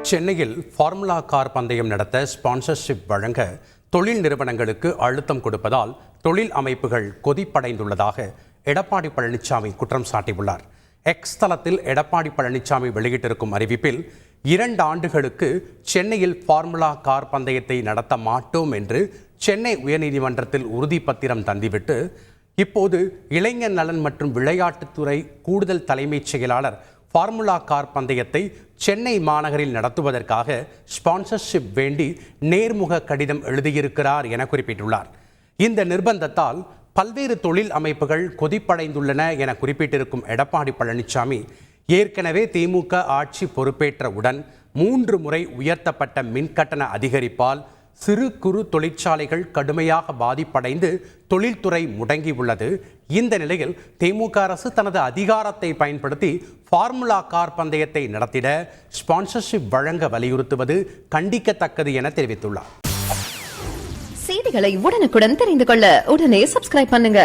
சென்னையில் formula car பந்தயம் நடத்த ஸ்பான்சர்ஷிப் வழங்க தொழில் நிறுவனங்களுக்கு அழுத்தம் கொடுப்பதால் தொழில் அமைப்புகள் கொதிப்படைந்துள்ளதாக எடப்பாடி பழனிசாமி குற்றம் சாட்டியுள்ளார். எக்ஸ் தளத்தில் எடப்பாடி பழனிசாமி வெளியிட்டிருக்கும் அறிவிப்பில் 2 ஆண்டுகளுக்கு சென்னையில் ஃபார்முலா கார் பந்தயத்தை நடத்த மாட்டோம் என்று சென்னை உயர்நீதிமன்றத்தில் உறுதிப்பத்திரம் தந்துவிட்டு இப்போது இளைஞர் நலன் மற்றும் விளையாட்டுத்துறை கூடுதல் தலைமைச் செயலாளர் ஃபார்முலா கார் பந்தயத்தை சென்னை மாநகரில் நடத்துவதற்காக ஸ்பான்சர்ஷிப் வேண்டி நேர்முக கடிதம் எழுதியிருக்கிறார் என குறிப்பிட்டுள்ளார். இந்த நிர்பந்தத்தால் பல்வேறு தொழில் அமைப்புகள் கொதிப்படைந்துள்ளன என குறிப்பிட்டிருக்கும் எடப்பாடி பழனிசாமி, ஏற்கனவே திமுக ஆட்சி பொறுப்பேற்றவுடன் 3 முறை உயர்த்தப்பட்ட மின்கட்டண அதிகரிப்பால் சிறு குறு தொழிற்சாலைகள் கடுமையாக பாதிப்படைந்து தொழில்துறை முடங்கியுள்ளது. இந்த நிலையில் திமுக அரசு தனது அதிகாரத்தை பயன்படுத்தி ஃபார்முலா கார் பந்தயத்தை நடத்திட ஸ்பான்சர்ஷிப் வழங்க வலியுறுத்துவது கண்டிக்கத்தக்கது என தெரிவித்துள்ளார். செய்திகளை உடனுக்குடன் தெரிந்து கொள்ள உடனே சப்ஸ்கிரைப் பண்ணுங்க.